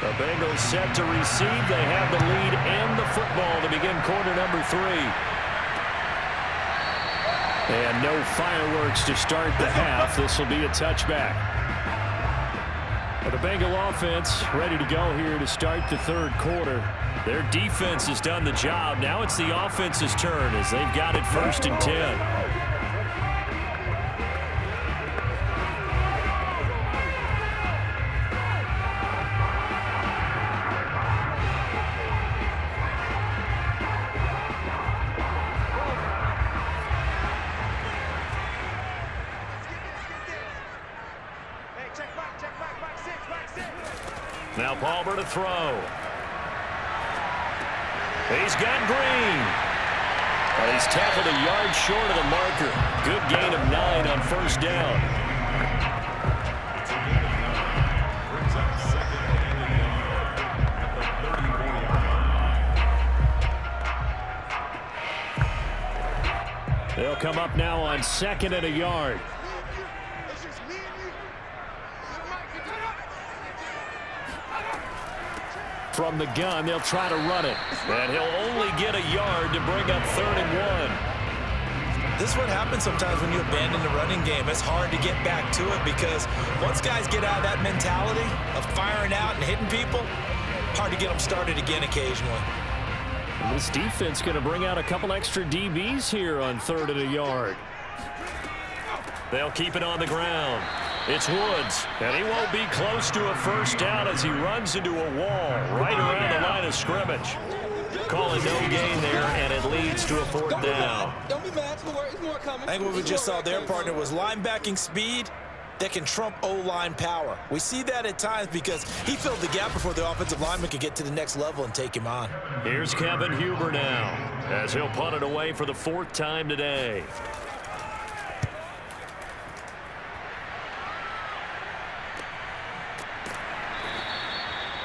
The Bengals set to receive. They have the lead and the football to begin quarter number 3. And no fireworks to start the half. This will be a touchback. The Bengal offense ready to go here to start the third quarter. Their defense has done the job. Now it's the offense's turn as they've got it 1st and 10. Now Palmer to throw. He's got Green. Well, he's tackled a yard short of the marker. Good gain of 9 on 1st down. They'll come up now on 2nd and a yard. From the gun, they'll try to run it. And he'll only get a yard to bring up 3rd and 1. This is what happens sometimes when you abandon the running game. It's hard to get back to it because once guys get out of that mentality of firing out and hitting people, hard to get them started again occasionally. And this defense going to bring out a couple extra DBs here on 3rd and a yard. They'll keep it on the ground. It's Woods, and he won't be close to a 1st down as he runs into a wall right around the line of scrimmage. Calling no gain there, and it leads to a 4th down. Don't be mad. It's more coming. I think what we just saw there, partner, was linebacking speed that can trump O-line power. We see that at times because he filled the gap before the offensive lineman could get to the next level and take him on. Here's Kevin Huber now as he'll punt it away for the 4th time today.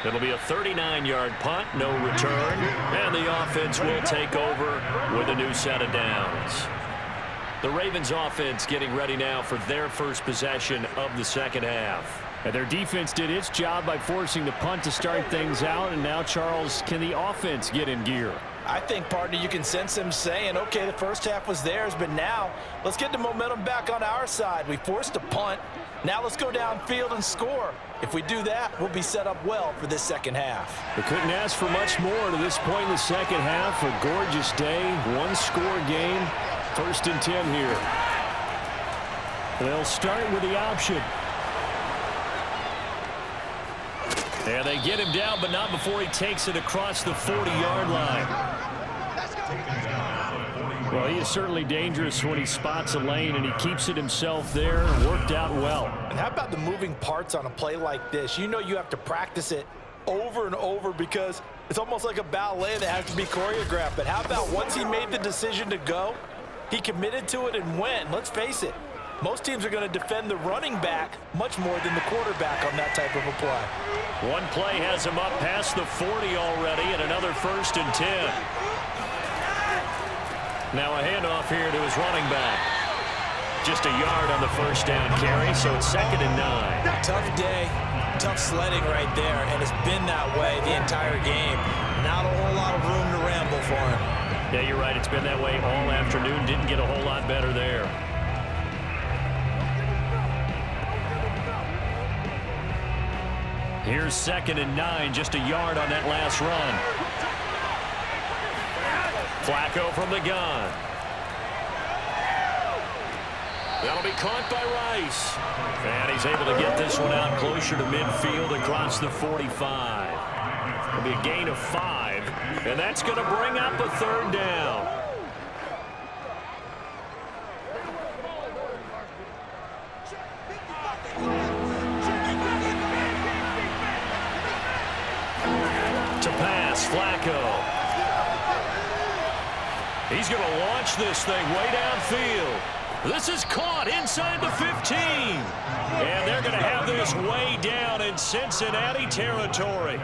It'll be a 39-yard punt, no return, and the offense will take over with a new set of downs. The Ravens offense getting ready now for their first possession of the 2nd half. And their defense did its job by forcing the punt to start things out, and now, Charles, can the offense get in gear? I think, partner, you can sense them saying, okay, the first half was theirs, but now let's get the momentum back on our side. We forced a punt. Now let's go downfield and score. If we do that, we'll be set up well for this 2nd half. We couldn't ask for much more to this point in the 2nd half. A gorgeous day, 1-score game, 1st and 10 here. They'll start with the option. And they get him down, but not before he takes it across the 40-yard line. Well, he is certainly dangerous when he spots a lane, and he keeps it himself there. Worked out well. And how about the moving parts on a play like this? You know you have to practice it over and over because it's almost like a ballet that has to be choreographed. But how about once he made the decision to go, he committed to it and went. Let's face it, most teams are going to defend the running back much more than the quarterback on that type of a play. One play has him up past the 40 already, and another 1st and 10. Now a handoff here to his running back. Just a yard on the 1st down carry, so it's 2nd and 9. Tough day, tough sledding right there, and it's been that way the entire game. Not a whole lot of room to ramble for him. Yeah, you're right. It's been that way all afternoon. Didn't get a whole lot better there. Here's 2nd and 9, just a yard on that last run. Flacco from the gun. That'll be caught by Rice. And he's able to get this one out closer to midfield across the 45. It'll be a gain of 5, and that's going to bring up a 3rd down. To pass, Flacco. He's going to launch this thing way downfield. This is caught inside the 15. And they're going to have this way down in Cincinnati territory.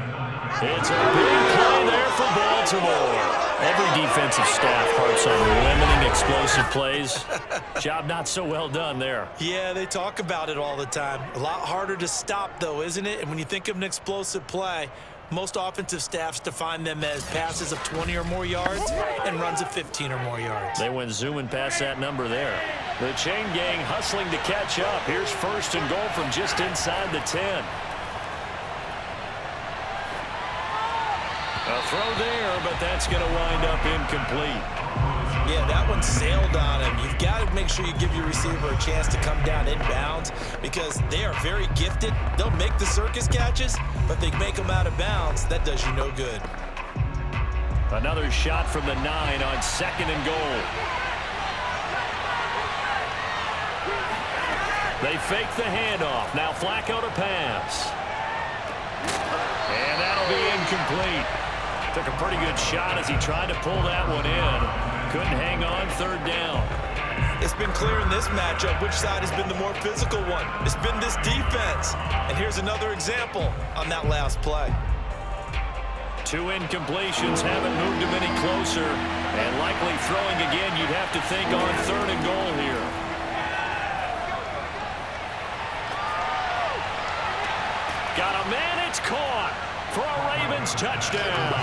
It's a big play there for Baltimore. Every defensive staff harps on limiting explosive plays. Job not so well done there. Yeah, they talk about it all the time. A lot harder to stop, though, isn't it? And when you think of an explosive play, most offensive staffs define them as passes of 20 or more yards and runs of 15 or more yards. They went zooming past that number there. The chain gang hustling to catch up. Here's first and goal from just inside the 10. A throw there, but that's going to wind up incomplete. Yeah, that one sailed on him. You've got to make sure you give your receiver a chance to come down inbounds because they are very gifted. They'll make the circus catches, but they make them out of bounds. That does you no good. Another shot from the 9 on second and goal. They fake the handoff. Now Flacco to pass. And that'll be incomplete. Took a pretty good shot as he tried to pull that one in. Couldn't hang on third down. It's been clear in this matchup which side has been the more physical one. It's been this defense. And here's another example on that last play. 2 incompletions haven't moved him any closer. And likely throwing again, you'd have to think on third and goal here. Got a man, it's caught for a Ravens touchdown.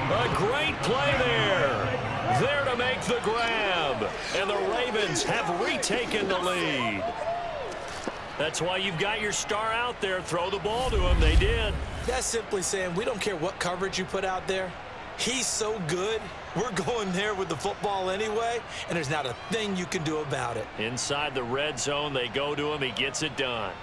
A great play there. There to make the grab. And the Ravens have retaken the lead. That's why you've got your star out there. Throw the ball to him. They did. That's simply saying we don't care what coverage you put out there. He's so good. We're going there with the football anyway, and there's not a thing you can do about it. Inside the red zone, they go to him. He gets it done.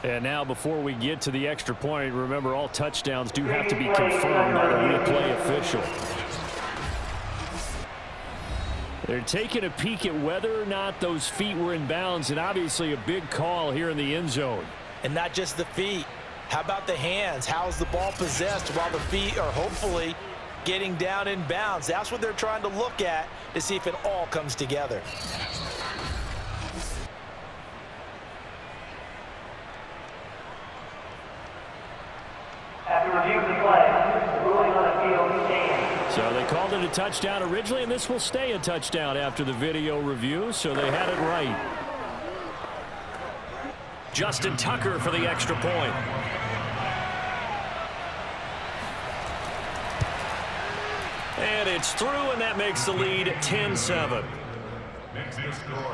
And now before we get to the extra point, remember all touchdowns do have to be confirmed by the replay official. They're taking a peek at whether or not those feet were in bounds, and obviously a big call here in the end zone. And not just the feet. How about the hands? How's the ball possessed while the feet are hopefully getting down in bounds? That's what they're trying to look at to see if it all comes together. After review of the play, ruling on the field stands. So they called it a touchdown originally, and this will stay a touchdown after the video review, so they had it right. Justin Tucker for the extra point. And it's through, and that makes the lead 10-7.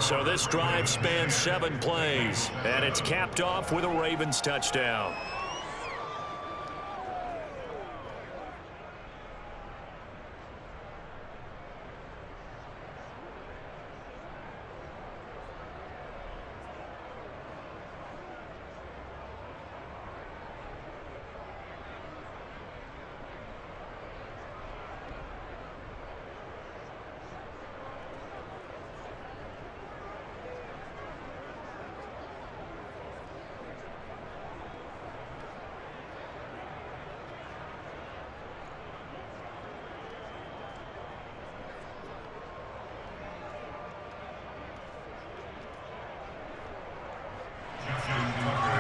So this drive spans 7 plays, and it's capped off with a Ravens touchdown.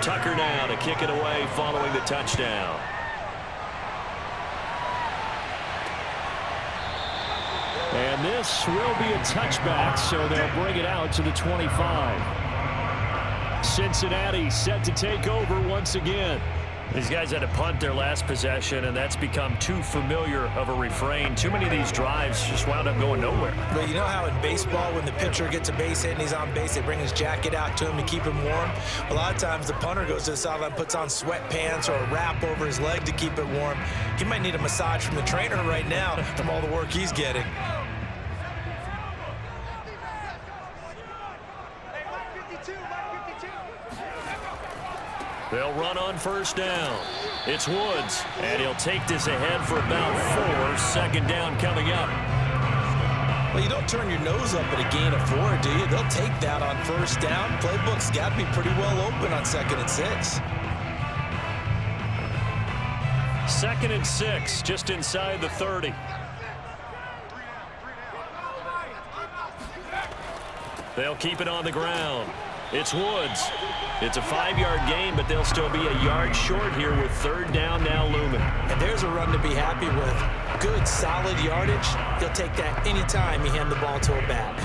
Tucker now to kick it away following the touchdown. And this will be a touchback, so they'll bring it out to the 25. Cincinnati set to take over once again. These guys had to punt their last possession, and that's become too familiar of a refrain. Too many of these drives just wound up going nowhere. But you know how in baseball, when the pitcher gets a base hit and he's on base, they bring his jacket out to him to keep him warm? A lot of times the punter goes to the sideline, puts on sweatpants or a wrap over his leg to keep it warm. He might need a massage from the trainer right now from all the work he's getting. They'll run on first down. It's Woods, and he'll take this ahead for about 4. Second down coming up. Well, you don't turn your nose up at a gain of 4, do you? They'll take that on first down. Playbook's got to be pretty well open on 2nd and 6. 2nd and 6, just inside the 30. They'll keep it on the ground. It's Woods. It's a 5-yard gain, but they'll still be a yard short here with third down now looming. And there's a run to be happy with. Good, solid yardage. He'll take that anytime you hand the ball to a back.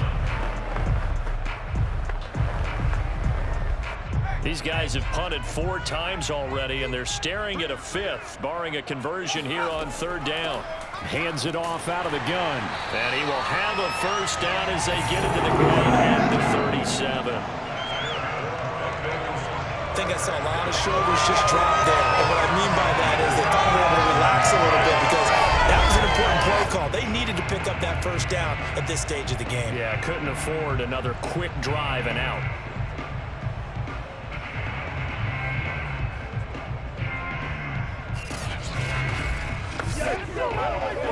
These guys have punted 4 times already, and they're staring at a 5th, barring a conversion here on third down. Hands it off out of the gun. And he will have a first down as they get into the ground at the 37. I think I saw a lot of shoulders just drop there. And what I mean by that is they finally were able to relax a little bit because that was an important play call. They needed to pick up that first down at this stage of the game. Yeah, couldn't afford another quick drive and out.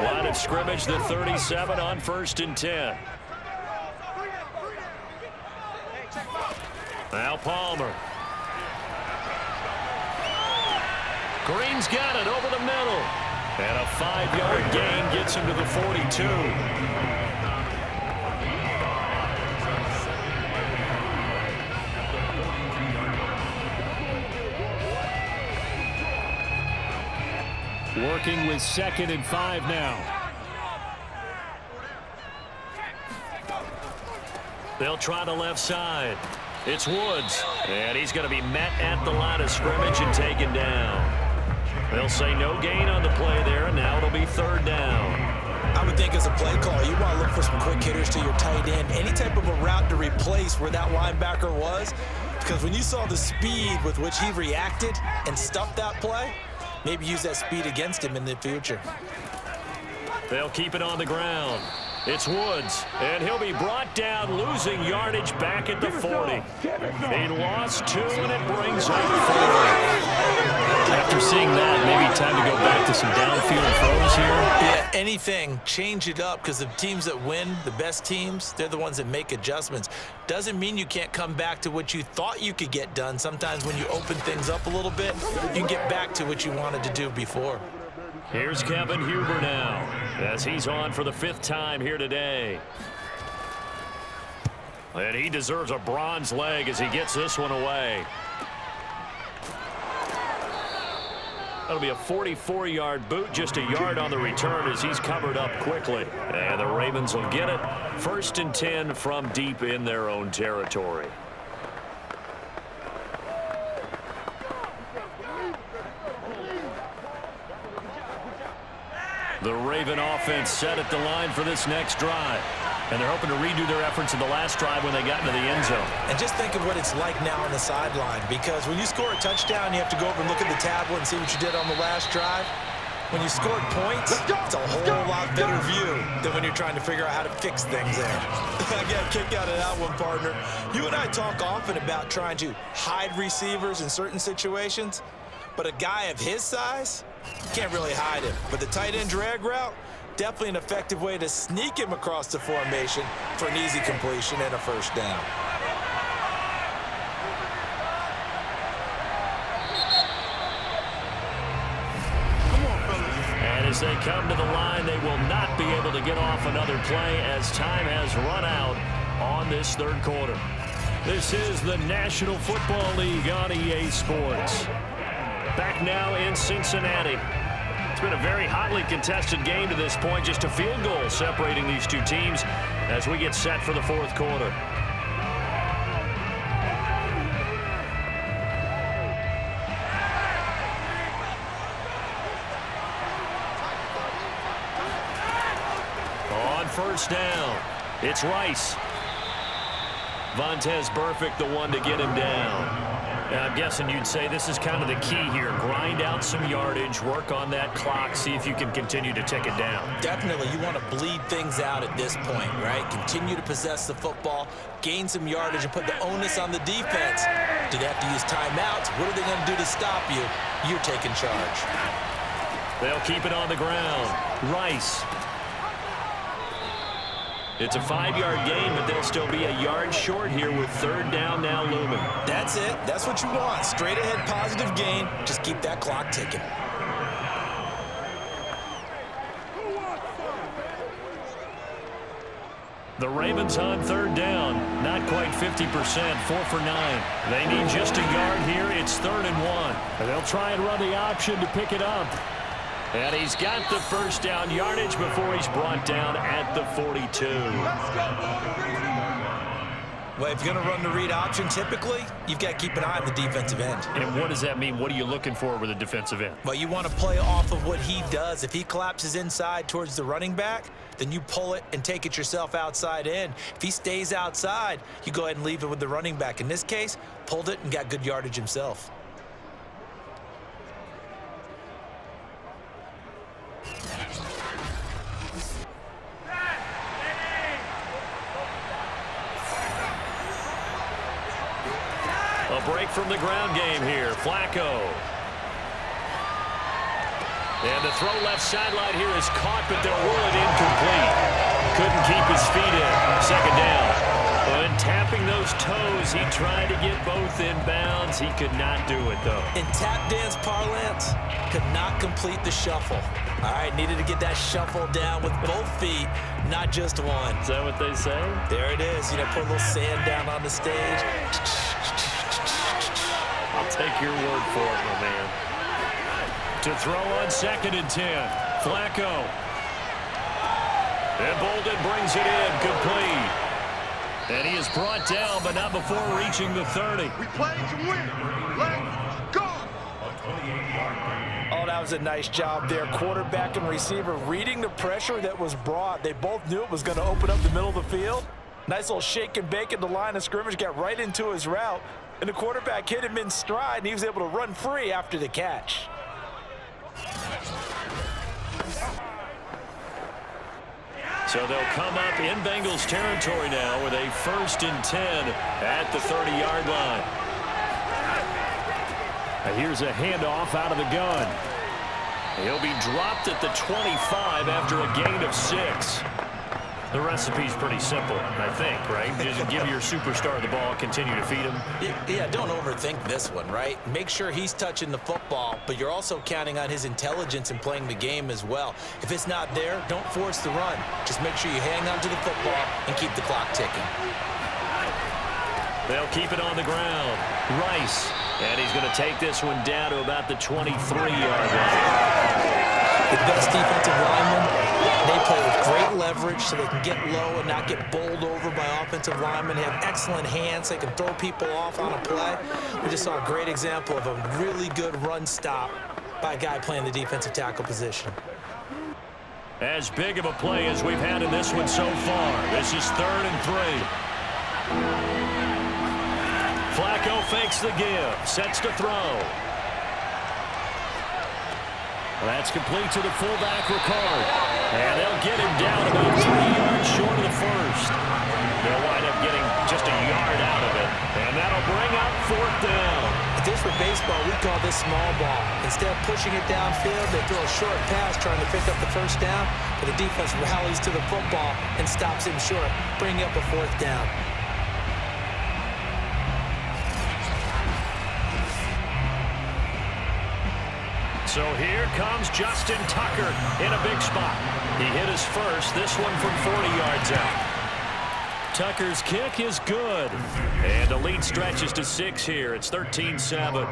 Line of scrimmage, the 37 on 1st and 10. Now Palmer. Green's got it over the middle. And a 5-yard gain gets him to the 42. Working with 2nd and 5 now. They'll try the left side. It's Woods. And he's going to be met at the line of scrimmage and taken down. They'll say no gain on the play there, and now it'll be third down. I would think as a play caller, you want to look for some quick hitters to your tight end. Any type of a route to replace where that linebacker was. Because when you saw the speed with which he reacted and stuffed that play, maybe use that speed against him in the future. They'll keep it on the ground. It's Woods, and he'll be brought down, losing yardage back at the 40. He lost 2, and it brings up 4. After seeing that, maybe time to go back to some downfield throws here. Yeah, anything. Change it up because the teams that win, the best teams, they're the ones that make adjustments. Doesn't mean you can't come back to what you thought you could get done. Sometimes when you open things up a little bit, you can get back to what you wanted to do before. Here's Kevin Huber now as he's on for the 5th time here today. And he deserves a bronze leg as he gets this one away. That'll be a 44-yard boot, just a yard on the return as he's covered up quickly. And the Ravens will get it. 1st and 10 from deep in their own territory. The Raven offense set at the line for this next drive. And they're hoping to redo their efforts in the last drive when they got into the end zone. And just think of what it's like now on the sideline, because when you score a touchdown, you have to go over and look at the tablet and see what you did on the last drive. When you scored points, it's a whole lot better view than when you're trying to figure out how to fix things there. I got a kick out of that one, partner. You and I talk often about trying to hide receivers in certain situations, but a guy of his size, can't really hide him. But the tight end drag route, definitely an effective way to sneak him across the formation for an easy completion and a first down. And as they come to the line, they will not be able to get off another play as time has run out on this third quarter. This is the National Football League on EA Sports. Back now in Cincinnati. It's been a very hotly contested game to this point. Just a field goal separating these two teams as we get set for the 4th quarter. On 1st down, it's Rice. Vontaze Burfict, the one to get him down. I'm guessing you'd say this is kind of the key here. Grind out some yardage, work on that clock, see if you can continue to tick it down. Definitely, you want to bleed things out at this point, right? Continue to possess the football, gain some yardage, and put the onus on the defense. Do they have to use timeouts? What are they going to do to stop you? You're taking charge. They'll keep it on the ground. Rice. It's a 5-yard gain, but they'll still be a yard short here with third down now looming. That's it. That's what you want. Straight ahead positive gain. Just keep that clock ticking. The Ravens on third down. Not quite 50%, 4 for 9. They need just a yard here. It's 3rd and 1. And they'll try and run the option to pick it up. And he's got the first down yardage before he's brought down at the 42. Well, if you're going to run the read option, typically, you've got to keep an eye on the defensive end. And what does that mean? What are you looking for with a defensive end? Well, you want to play off of what he does. If he collapses inside towards the running back, then you pull it and take it yourself outside in. If he stays outside, you go ahead and leave it with the running back. In this case, pulled it and got good yardage himself. A break from the ground game here. Flacco. And the throw left sideline here is caught, but they'll rule it incomplete. Couldn't keep his feet in. 2nd down. When tapping those toes, he tried to get both in bounds. He could not do it, though. In tap dance parlance, could not complete the shuffle. All right, needed to get that shuffle down with both feet, not just one. Is that what they say? There it is. You know, put a little sand down on the stage. I'll take your word for it, my man. To throw on 2nd and 10. Flacco. And Bolden brings it in, complete. And he is brought down, but not before reaching the 30. We play to win. Let's go. Oh, that was a nice job there. Quarterback and receiver reading the pressure that was brought. They both knew it was going to open up the middle of the field. Nice little shake and bake at the line of scrimmage, got right into his route. And the quarterback hit him in stride, and he was able to run free after the catch. So they'll come up in Bengals territory now with a 1st and 10 at the 30-yard line. Now here's a handoff out of the gun. He'll be dropped at the 25 after a gain of 6. The recipe's pretty simple, I think, right? Just give your superstar the ball, continue to feed him. Yeah, don't overthink this one, right? Make sure he's touching the football, but you're also counting on his intelligence in playing the game as well. If it's not there, don't force the run. Just make sure you hang on to the football and keep the clock ticking. They'll keep it on the ground. Rice, and he's going to take this one down to about the 23-yard line. The best defensive linemen, they play with great leverage so they can get low and not get bowled over by offensive linemen. They have excellent hands. They can throw people off on a play. We just saw a great example of a really good run stop by a guy playing the defensive tackle position. As big of a play as we've had in this one so far. This is 3rd and 3. Flacco fakes the give, sets to throw. That's complete to the fullback, Ricard. And they'll get him down about 3 yards short of the 1st. They'll wind up getting just a yard out of it. And that'll bring up 4th down. If this were baseball, we'd call this small ball. Instead of pushing it downfield, they throw a short pass trying to pick up the 1st down, but the defense rallies to the football and stops him short, bringing up a 4th down. So here comes Justin Tucker in a big spot. He hit his first, this one from 40 yards out. Tucker's kick is good. And the lead stretches to 6 here. It's 13-7.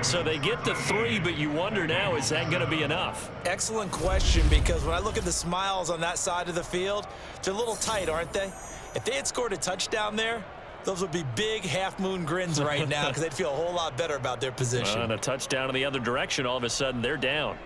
So they get to 3, but you wonder now, is that going to be enough? Excellent question, because when I look at the smiles on that side of the field, they're a little tight, aren't they? If they had scored a touchdown there, those would be big half-moon grins right now because they'd feel a whole lot better about their position. And a touchdown in the other direction, all of a sudden they're down.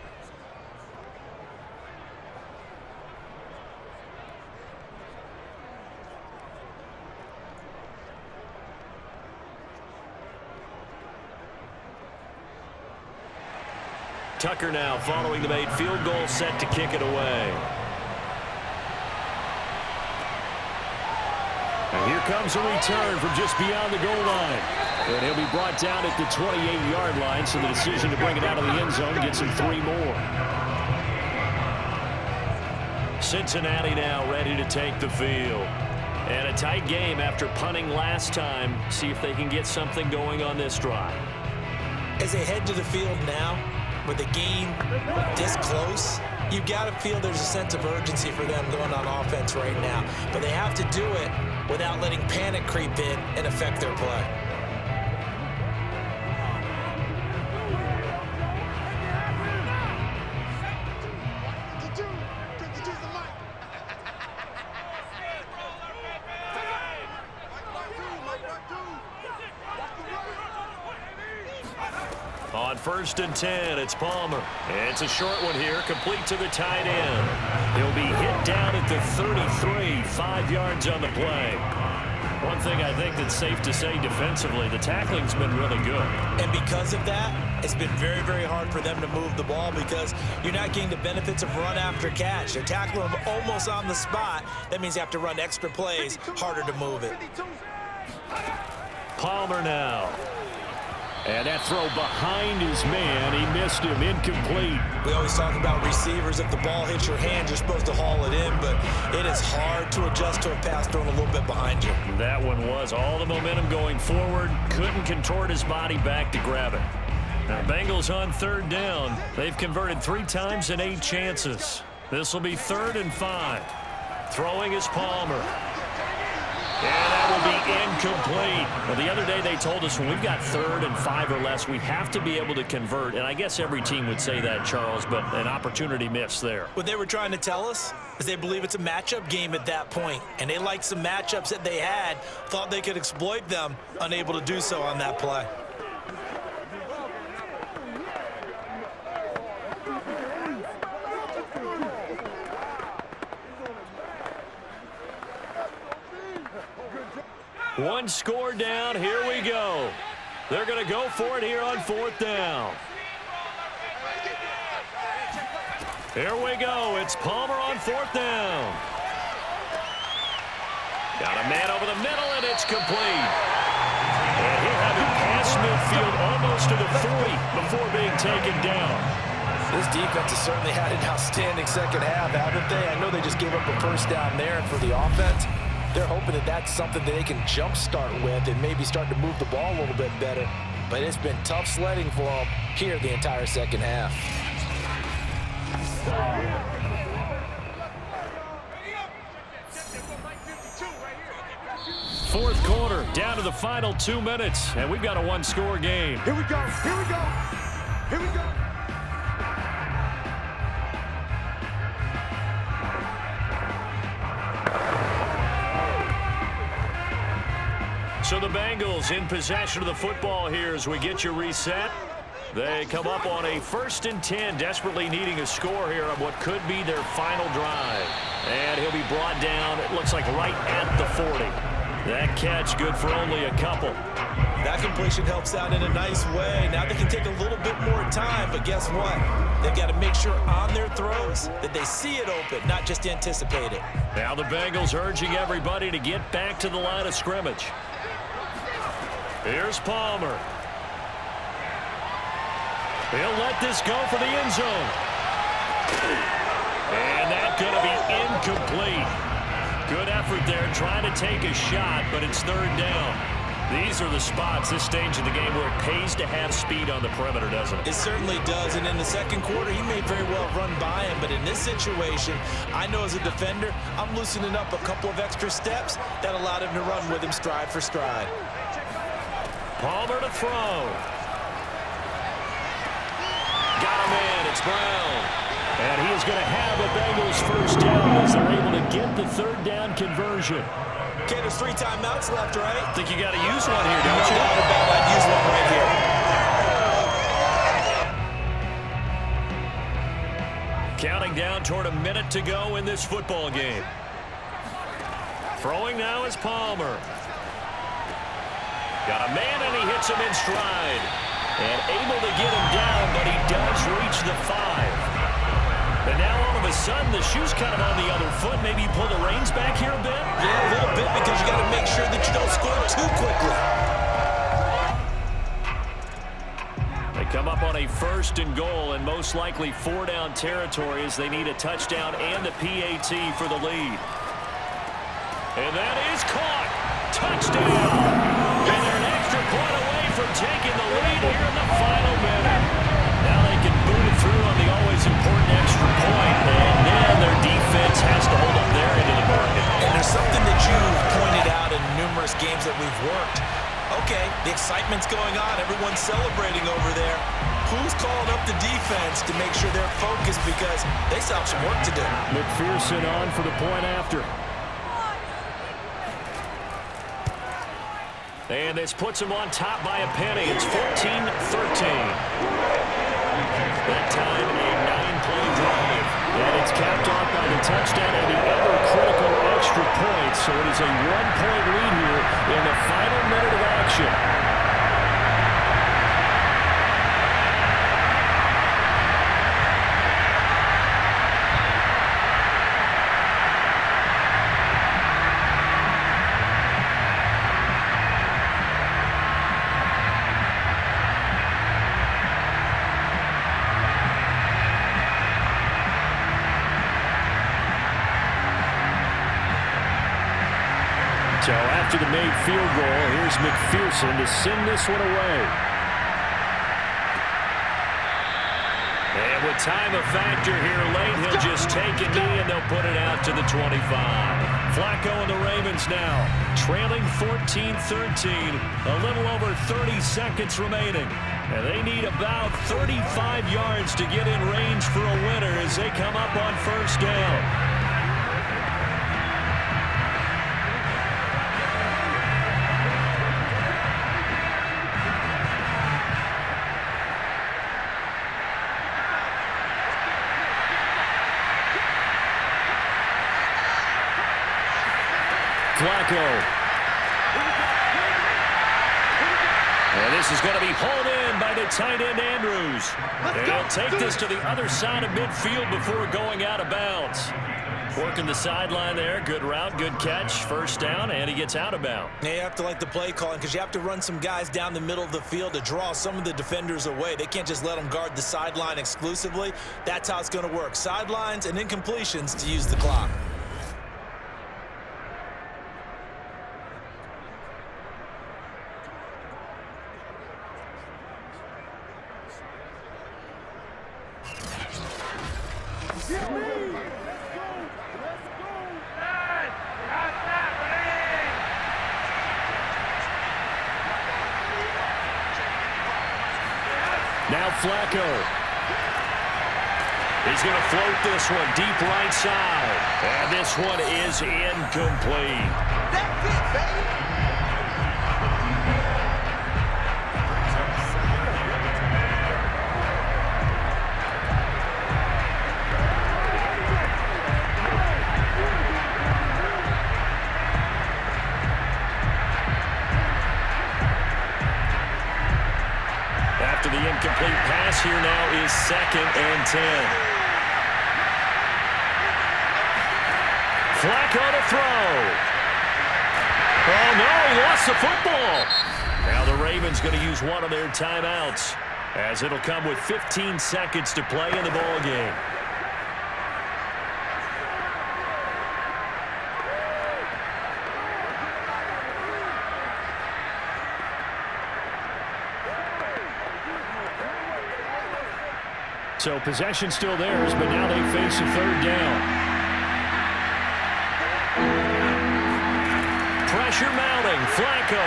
Tucker now following the made field goal, set to kick it away. And here comes a return from just beyond the goal line. And he'll be brought down at the 28-yard line, so the decision to bring it out of the end zone gets him 3 more. Cincinnati now ready to take the field. And a tight game after punting last time. See if they can get something going on this drive. As they head to the field now, with the game this close, You've got to feel there's a sense of urgency for them going on offense right now. But they have to do it without letting panic creep in and affect their play. On 1st and 10, it's Palmer. And it's a short one here, complete to the tight end. He'll be hit down at the 33, 5 yards on the play. One thing I think that's safe to say defensively, the tackling's been really good. And because of that, it's been very, very hard for them to move the ball because you're not getting the benefits of run after catch. They're tackling them almost on the spot. That means you have to run extra plays, harder to move it. Palmer now. And that throw behind his man, he missed him, incomplete. We always talk about receivers. If the ball hits your hand, you're supposed to haul it in, but it is hard to adjust to a pass thrown a little bit behind you. That one was all the momentum going forward. Couldn't contort his body back to grab it. Now, Bengals on 3rd down. They've converted 3 times in 8 chances. This will be 3rd and 5. Throwing is Palmer. And that will be incomplete. Well, the other day they told us when we've got 3rd and 5 or less, we have to be able to convert. And I guess every team would say that, Charles, but an opportunity missed there. What they were trying to tell us is they believe it's a matchup game at that point. And they liked some matchups that they had, thought they could exploit them, unable to do so on that play. One score down. Here we go. They're going to go for it here on 4th down. Here we go. It's Palmer on 4th down. Got a man over the middle, and it's complete. And he'll have it past midfield almost to the 40 before being taken down. This defense has certainly had an outstanding second half, haven't they? I know they just gave up a 1st down there, and for the offense, they're hoping that that's something that they can jumpstart with and maybe start to move the ball a little bit better. But it's been tough sledding for them here the entire second half. 4th quarter, down to the final 2 minutes, and we've got a 1-score game. Here we go. Here we go. Here we go. So the Bengals in possession of the football here as we get you reset. They come up on a 1st and 10, desperately needing a score here on what could be their final drive. And he'll be brought down, it looks like right at the 40. That catch good for only a couple. That completion helps out in a nice way. Now they can take a little bit more time, but guess what? They've got to make sure on their throws that they see it open, not just anticipate it. Now the Bengals urging everybody to get back to the line of scrimmage. Here's Palmer. He'll let this go for the end zone. And that's going to be incomplete. Good effort there trying to take a shot, but it's 3rd down. These are the spots, this stage of the game, where it pays to have speed on the perimeter, doesn't it? It certainly does, and in the 2nd quarter, he may very well run by him, but in this situation, I know as a defender, I'm loosening up a couple of extra steps that allowed him to run with him stride for stride. Palmer to throw. Got him in. It's Brown. And he is going to have a Bengals 1st down as they're able to get the 3rd down conversion. Okay, there's 3 timeouts left, right? I think you got to use one here, don't No you? doubt about it. I'd use one right here. Counting down toward a minute to go in this football game. Throwing now is Palmer. Got a man, and he hits him in stride. And able to get him down, but he does reach the 5. And now all of a sudden, the shoe's kind of on the other foot. Maybe you pull the reins back here a bit? Yeah, a little bit, because you got to make sure that you don't score too quickly. They come up on a 1st and goal, and most likely 4-down territory as they need a touchdown and the PAT for the lead. And that is caught. Touchdown. And they're an extra point away from taking the lead here in the final minute. Now they can boot it through on the always important extra point. something that you've pointed out in numerous games that we've worked. Okay, the excitement's going on. Everyone's celebrating over there. Who's calling up the defense to make sure they're focused because they still have some work to do? McPherson on for the point after. And this puts them on top by a penny. It's 14-13. That time, a 9-play drive. And it's capped off by the touchdown and the ever-critical extra point. So it is a 1-point lead here in the final minute of action. So after the made field goal, here's McPherson to send this one away. And with time a factor here late, he'll just take a knee and they'll put it out to the 25. Flacco and the Ravens now trailing 14-13, a little over 30 seconds remaining. And they need about 35 yards to get in range for a winner as they come up on first down. Flacco. And this is going to be hauled in by the tight end Andrews. And he'll take this to the other side of midfield before going out of bounds. Working the sideline there. Good route, good catch. First down, and he gets out of bounds. Yeah, you have to like the play calling because you have to run some guys down the middle of the field to draw some of the defenders away. They can't just let them guard the sideline exclusively. That's how it's going to work. Sidelines and incompletions to use the clock. Now Flacco. He's going to float this one deep right side. And this one is incomplete. That's it, baby. After the incomplete pass, here now is 2nd and 10. Flacco to throw. Oh, no, he lost the football. Now the Ravens going to use one of their timeouts as it'll come with 15 seconds to play in the ball game. So possession still theirs, but now they face a 3rd down. Pressure mounting. Flacco.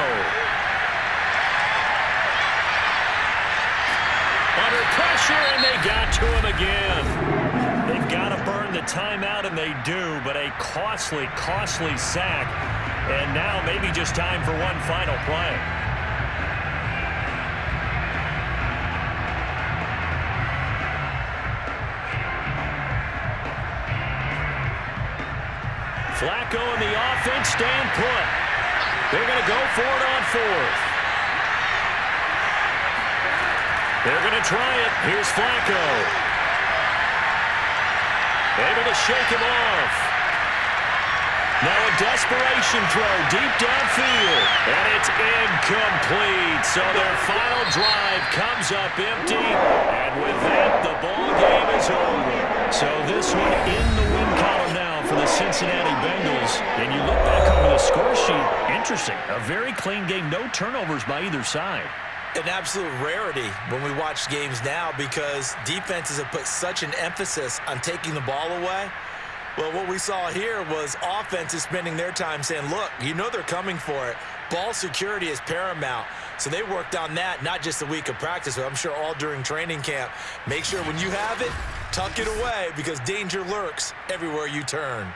Under pressure, and they got to him again. They've got to burn the timeout, and they do, but a costly, costly sack. And now maybe just time for one final play. Flacco and the offense staying put. They're going to go for it on 4th. They're going to try it. Here's Flacco. Able to shake him off. Now a desperation throw deep downfield. And it's incomplete. So their final drive comes up empty. And with that, the ball game is over. So this one in the win column now for the Cincinnati Bengals. And you look back over the score sheet, interesting. A very clean game, no turnovers by either side. An absolute rarity when we watch games now because defenses have put such an emphasis on taking the ball away. Well, what we saw here was offenses spending their time saying, look, you know they're coming for it. Ball security is paramount. So they worked on that, not just a week of practice, but I'm sure all during training camp. Make sure when you have it, tuck it away because danger lurks everywhere you turn.